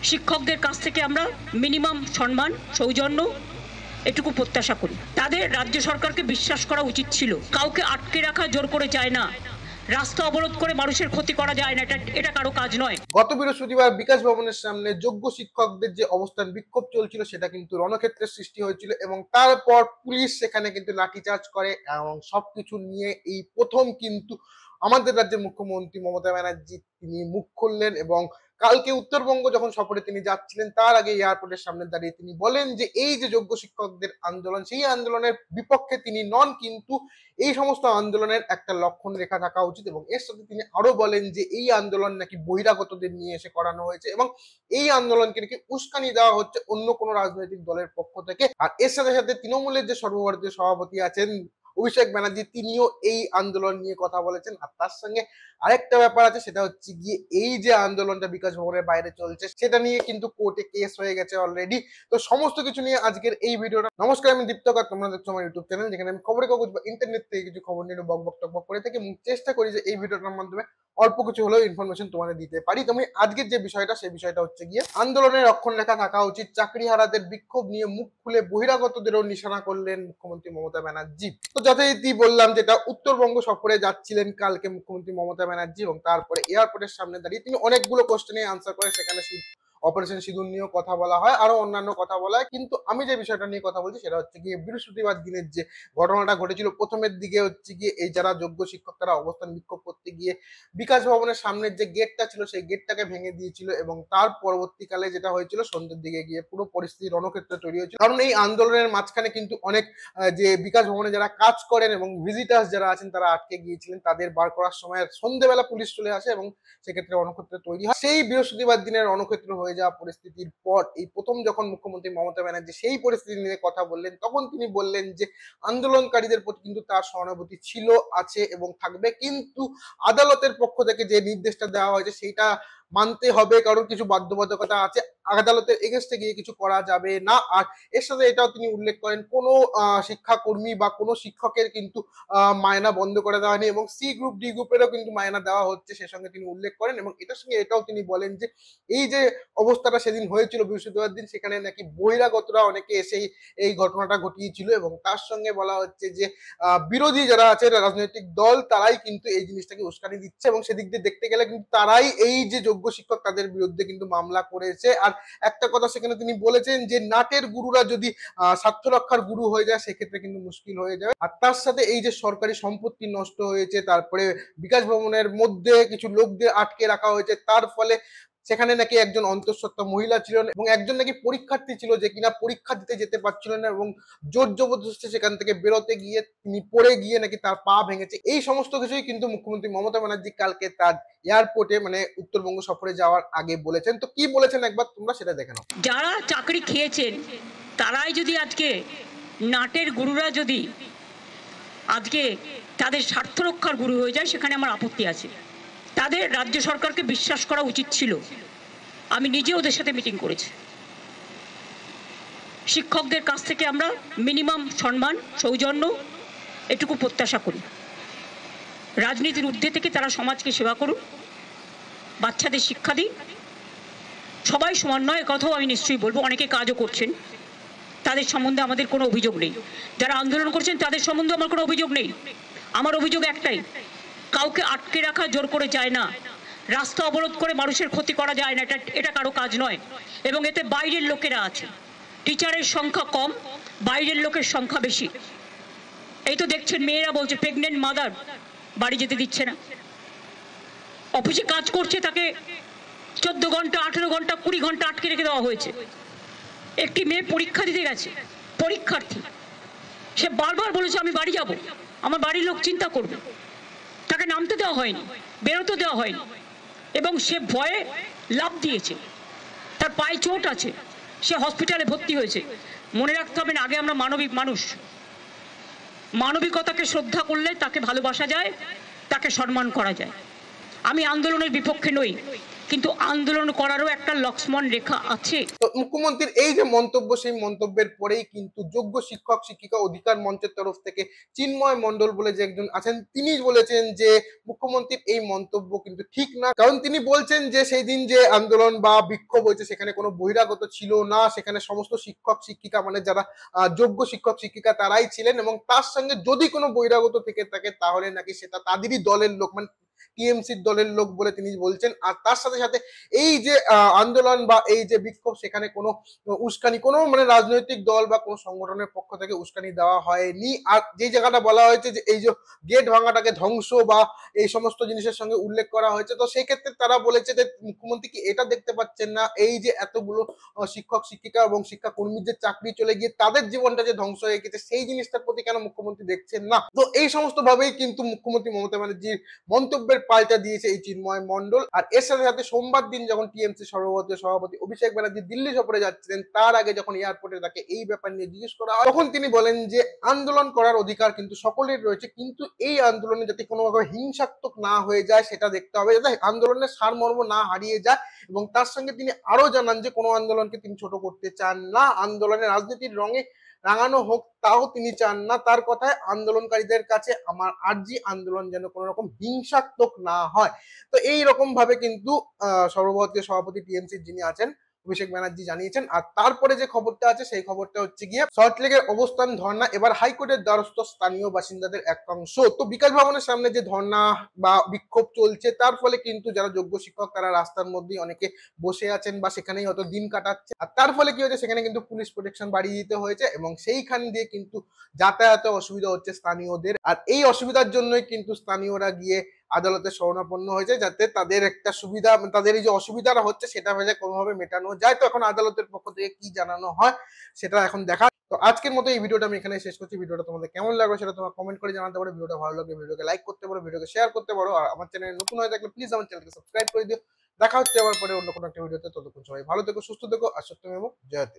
শিক্ষকদের কাছ থেকে আমরা মিনিমাম সম্মান, সৌজন্য এটুকু প্রত্যাশা করি। তাদের রাজ্য সরকারকে বিশ্বাস করা উচিত ছিল। কাউকে আটকে রাখা জোর করে যায় না, রাস্তা অবরোধ করে মানুষের ক্ষতি করা যায় না, এটা কারো কাজ নয়। গত বৃহস্পতিবার বিকাশ ভবনের সামনে যোগ্য শিক্ষকদের যে অবস্থান বিক্ষোভ চলছিল সেটা কিন্তু রণক্ষেত্রের সৃষ্টি হয়েছিল এবং তারপর পুলিশ সেখানে কিন্তু লাঠিচার্জ করে এবং সবকিছু নিয়ে এই প্রথম কিন্তু আমাদের রাজ্যের মুখ্যমন্ত্রী মমতা ব্যানার্জি তিনি মুখ খুললেন এবং কালকে উত্তরবঙ্গ যখন সফরে তিনি যাচ্ছিলেন তার আগে এয়ারপোর্টের সামনে দাঁড়িয়ে তিনি বলেন যে এই যে যোগ্য শিক্ষকদের আন্দোলন সেই আন্দোলনের বিপক্ষে তিনি নন, কিন্তু এই সমস্ত আন্দোলনের একটা লক্ষণ রেখা থাকা উচিত এবং এর সাথে তিনি আরো বলেন যে এই আন্দোলন নাকি বহিরাগতদের নিয়ে এসে করানো হয়েছে এবং এই আন্দোলনকে নাকি উস্কানি দেওয়া হচ্ছে অন্য কোনো রাজনৈতিক দলের পক্ষ থেকে। আর এর সাথে সাথে তৃণমূলের যে সর্বভারতীয় সভাপতি আছেন অভিষেক ব্যানার্জি তিনিও এই আন্দোলন নিয়ে কথা বলেছেন। আর তার সঙ্গে আরেকটা ব্যাপার আছে, সেটা হচ্ছে গিয়ে এই যে আন্দোলনটা বিকাশ ভবনের বাইরে চলছে সেটা নিয়ে কিন্তু কোর্টে কেস হয়ে গেছে অলরেডি। তো সমস্ত কিছু নিয়ে আজকের এই ভিডিওটা। নমস্কার, আমি দীপ্তকর, তোমরা দেখছো আমার ইউটিউব চ্যানেল যেখানে আমি খবরের কাগজ বা ইন্টারনেট থেকে কিছু খবর নিয়ে বকবক টকবক করে থাকি এবং চেষ্টা করি যে এই ভিডিওটার মাধ্যমে অল্প কিছু হলেও ইনফরমেশন তোমাদের দিতে পারি। তুমি আজকের যে বিষয়টা সেই বিষয়টা হচ্ছে গিয়ে আন্দোলনের রক্ষণ রেখা থাকা উচিত, চাকরিহারাদের বিক্ষোভ নিয়ে মুখ খুলে বহিরাগতদেরও নিশানা করলেন মুখ্যমন্ত্রী মমতা ব্যানার্জি। তো যথারীতি বললাম যেটা উত্তরবঙ্গ সফরে যাচ্ছিলেন কালকে মুখ্যমন্ত্রী মমতা ব্যানার্জি এবং তারপরে এয়ারপোর্টের সামনে দাঁড়িয়ে তিনি অনেকগুলো কোশ্চেনে আনসার করে। সেখানে অপারেশন সিঁদুর নিয়েও কথা বলা হয়, আরো অন্যান্য কথা বলা হয়, কিন্তু আমি যে বিষয়টা নিয়ে কথা বলছি সেটা হচ্ছে গিয়ে বৃহস্পতিবার দিনের যে ঘটনাটা ঘটেছিল। প্রথমের দিকে হচ্ছে গিয়ে এই যারা যোগ্য শিক্ষক তারা অবস্থান বিক্ষোভ করতে গিয়ে বিকাশ ভবনের সামনের যে গেটটা ছিল সেই গেটটাকে ভেঙে দিয়েছিল এবং তার পরবর্তীকালে যেটা হয়েছিল সন্ধ্যের দিকে গিয়ে পুরো পরিস্থিতি রণক্ষেত্র তৈরি হয়েছিল। কারণ এই আন্দোলনের মাঝখানে কিন্তু অনেক যে বিকাশ ভবনে যারা কাজ করেন এবং ভিজিটার্স যারা আছেন তারা আটকে গিয়েছিলেন, তাদের বার করার সময় সন্ধ্যেবেলা পুলিশ চলে আসে এবং সেক্ষেত্রে রণক্ষেত্র তৈরি হয়। সেই বৃহস্পতিবার দিনের রণক্ষেত্র হয়ে যাওয়া পরিস্থিতির পর এই প্রথম যখন মুখ্যমন্ত্রী মমতা ব্যানার্জি সেই পরিস্থিতি নিয়ে কথা বললেন তখন তিনি বললেন যে আন্দোলনকারীদের প্রতি কিন্তু তার সহানুভূতি ছিল, আছে এবং থাকবে, কিন্তু আদালতের পক্ষ থেকে যে নির্দেশটা দেওয়া হয়েছে সেইটা মানতে হবে, কারণ কিছু বাধ্যবাধকতা আছে, আদালতের এগেনস্টে গিয়ে কিছু করা যাবে না। আর এর সাথে এটাও তিনি উল্লেখ করেন কোনো শিক্ষাকর্মী বা কোনো শিক্ষকের কিন্তু মায়না বন্ধ করে দেওয়া হয়নি এবং সি গ্রুপ ডি গ্রুপেরও কিন্তু মায়না দেওয়া হচ্ছে, সে সঙ্গে তিনি উল্লেখ করেন। এবং এটার সঙ্গে এটাও তিনি বলেন যে এই যে অবস্থাটা সেদিন হয়েছিল বৃহস্পতিবার দিন, সেখানে নাকি বহিরাগতরা অনেকে এসে এই ঘটনাটা ঘটিয়েছিল এবং তার সঙ্গে বলা হচ্ছে যে বিরোধী যারা আছে রাজনৈতিক দল তারাই কিন্তু এই জিনিসটাকে উস্কানি দিচ্ছে এবং সেদিক দিয়ে দেখতে গেলে কিন্তু তারাই এই যে যোগ্য শিক্ষক তাদের বিরুদ্ধে কিন্তু মামলা করেছে। আর একটা কথা সেখানে তিনি বলেছেন যে নাটের গুরুরা যদি স্বার্থ রক্ষার গুরু হয়ে যায় সেক্ষেত্রে কিন্তু মুশকিল হয়ে যাবে। আর তার সাথে এই যে সরকারি সম্পত্তি নষ্ট হয়েছে, তারপরে বিকাশ ভবনের মধ্যে কিছু লোকদের আটকে রাখা হয়েছে, তার ফলে সেখানে নাকি একজন অন্তঃসত্ত্বা মহিলা ছিলেন এবং একজন নাকি পরীক্ষার্থী ছিল যে কিনা পরীক্ষা দিতে যেতে পারছিল না এবং জোর জবরদস্তি সেখান থেকে বেরোতে গিয়ে তিনি পড়ে গিয়ে নাকি তার পা ভেঙেছে। এই সমস্ত কিছুই কিন্তু মুখ্যমন্ত্রী মমতা ব্যানার্জি কালকে তার এয়ারপোর্টে মানে উত্তরবঙ্গ সফরে যাওয়ার আগে বলেছেন। তো কি বলেছেন একবার তোমরা সেটা দেখে নাও। যারা চাকরি খেয়েছেন তারাই যদি আজকে নাটের গুরুরা যদি আজকে তাদের স্বার্থ রক্ষার গুরু হয়ে যায় সেখানে আমার আপত্তি আছে। তাদের রাজ্য সরকারকে বিশ্বাস করা উচিত ছিল। আমি নিজে ওদের সাথে মিটিং করেছি। শিক্ষকদের কাছ থেকে আমরা মিনিমাম সম্মান, সৌজন্য এটুকু প্রত্যাশা করি। রাজনীতির ঊর্ধ্বে থেকে তারা সমাজকে সেবা করুন, বাচ্চাদের শিক্ষা দিন, সবাই সমান নয় কথাও আমি নিশ্চয়ই বলবো। অনেকে কাজও করছেন, তাদের সম্বন্ধে আমাদের কোনো অভিযোগ নেই। যারা আন্দোলন করছেন তাদের সম্বন্ধে আমার কোনো অভিযোগ নেই। আমার অভিযোগ একটাই, কাউকে আটকে রাখা জোর করে যায় না, রাস্তা অবরোধ করে মানুষের ক্ষতি করা যায় না, এটা কারো কাজ নয়। এবং এতে বাইরের লোকেরা আছে, টিচারের সংখ্যা কম, বাইরের লোকের সংখ্যা বেশি। এই তো দেখছেন মেয়েরা বলছে প্রেগনেন্ট মাদার বাড়ি যেতে দিচ্ছে না, অফিসে কাজ করছে তাকে 14 ঘন্টা 18 ঘন্টা 20 ঘন্টা আটকে রেখে দেওয়া হয়েছে। একটি মেয়ে পরীক্ষা দিতে গেছে, পরীক্ষার্থী, সে বারবার বলেছে আমি বাড়ি যাব, আমার বাড়ির লোক চিন্তা করবে, তাকে নামতে দেওয়া হয়নি, বেরোতে দেওয়া হয়নি এবং সে ভয়ে লাফ দিয়েছে, তার পায়ে চোট আছে, সে হসপিটালে ভর্তি হয়েছে। মনে রাখতে হবে না, আগে আমরা মানবিক মানুষ, মানবিকতাকে শ্রদ্ধা করলে তাকে ভালোবাসা যায়, তাকে সম্মান করা যায়। আমি আন্দোলনের বিপক্ষে নই, কিন্তু আন্দোলন করারও একটা লক্ষ্মণ রেখা আছে। তো মুখ্যমন্ত্রীর এই যে মন্তব্য, সেই মন্তব্যের পরেই কিন্তু যোগ্য শিক্ষক শিক্ষিকা অধিকার মঞ্চের তরফ থেকে চিন্ময় মণ্ডল বলে যে একজন আছেন, তিনি বলেছেন যে মুখ্যমন্ত্রীর এই মন্তব্য কিন্তু ঠিক না। কারণ তিনি বলছেন যে সেই দিন যে আন্দোলন বা বিক্ষোভ হয়েছে সেখানে কোনো বহিরাগত ছিল না, সেখানে সমস্ত শিক্ষক শিক্ষিকা মানে যারা যোগ্য শিক্ষক শিক্ষিকা তারাই ছিলেন, এবং তার সঙ্গে যদি কোনো বহিরাগত থেকে থাকে তাহলে নাকি সেটা তাদেরই দলের লোক, মানে টিএমসির দলের লোক বলে তিনি বলছেন। আর তার সাথে সাথে এই যে আন্দোলন বা এই যে বিক্ষোভ, সেখানে কোনো উস্কানি, কোনো মানে রাজনৈতিক দল বা কোনো সংগঠনের পক্ষ থেকে উস্কানি দেওয়া হয়নি। আর যে জায়গাটা বলা হয়েছে যে এই যে গেট ভাঙাটাকে ধ্বংস বা এই সমস্ত জিনিসের সঙ্গে উল্লেখ করা হয়েছে, তো সেই ক্ষেত্রে তারা বলেছে যে মুখ্যমন্ত্রী কি এটা দেখতে পাচ্ছেন না, এই যে এতগুলো শিক্ষক শিক্ষিকা এবং শিক্ষা কর্মীদের চাকরি চলে গিয়ে তাদের জীবনটা যে ধ্বংস হয়ে গেছে, সেই জিনিসটার প্রতি কেন মুখ্যমন্ত্রী দেখছেন না? তো এই সমস্ত ভাবেই কিন্তু মুখ্যমন্ত্রী মমতা ব্যানার্জির মন্তব্যের পাল্টা দিয়েছে এই চিন্ময় মণ্ডল। আর এর সাথে সাথে সোমবার দিন যখন টিএমসি সর্বভারতীয় সভাপতি অভিষেক ব্যানার্জি দিল্লি সফরে যাচ্ছিলেন, তার আগে যখন এয়ারপোর্টে তাকে এই ব্যাপার নিয়ে জিজ্ঞেস করা হয়, তখন তিনি বলেন যে আন্দোলন করার অধিকার কিন্তু সকলের রয়েছে, কিন্তু এই আন্দোলনে যাতে কোনোভাবে হিংসাত্মক না হয়ে যায় সেটা দেখতে হবে, যাতে আন্দোলনের সারমর্ম না হারিয়ে যায়। এবং তার সঙ্গে তিনি আরো জানান যে কোনো আন্দোলনকে তিনি ছোট করতে চান না, আন্দোলনের রাজনীতির রঙে রাঙানো হোক তাও তিনি চান না। তার কথায় আন্দোলনকারীদের কাছে আমার আর্জি, আন্দোলন যেন কোনো রকম হিংসাত্মক না হয়। তো এই রকম ভাবে কিন্তু সর্বভারতীয় সভাপতি টিএমসির যিনি আছেন অভিষেক ব্যানার্জি জানিয়েছেন। আর তারপরে যে খবরটা আছে সেই খবরটা হচ্ছে গিয়ে সল্টলেকের অবস্থান ধর্ণা এবার হাইকোর্টের দ্বারস্থ স্থানীয় বাসিন্দাদের একাংশ। তো বিকাশ ভবনের সামনে যে ধর্ণা বা বিক্ষোভ চলছে, তার ফলে কিন্তু যারা যোগ্য শিক্ষক তারা রাস্তার মধ্যেই অনেকে বসে আছেন বা সেখানেই হয়তো দিন কাটাচ্ছে। আর তার ফলে কি হয়েছে, সেখানে কিন্তু পুলিশ প্রোটেকশন বাড়িয়ে দিতে হয়েছে এবং সেইখান দিয়ে কিন্তু যাতায়াতে অসুবিধা হচ্ছে স্থানীয়দের। আর এই অসুবিধার জন্যই কিন্তু স্থানীয়রা গিয়ে আদালতে শরণাপন্ন হয়েছে, যাতে তাদের একটা সুবিধা, তাদের এই যে অসুবিধাটা হচ্ছে সেটা ভেবে কোনোভাবে মেটানো যায়। তো এখন আদালতের পক্ষ থেকে কি জানানো হয় সেটা এখন দেখা। তো আজকের মতো এই ভিডিওটা আমি এখানে শেষ করছি। ভিডিওটা তোমাদের কেমন লাগলো সেটা তোমরা কমেন্ট করে জানাতে পারো। ভিডিওটা ভালো লাগলে ভিডিওকে লাইক করতে পারো, ভিডিওকে শেয়ার করতে পারো। আর আমার চ্যানেলে নতুন হয়ে থাকলে প্লিজ আমার চ্যানেলকে সাবস্ক্রাইব করে দিও। দেখা হচ্ছে আবার পরে অন্য কোনো একটা ভিডিওতে। ততক্ষণ সবাই ভালো থেকো, সুস্থ থেকো, আর সত্যমেব জয়তে।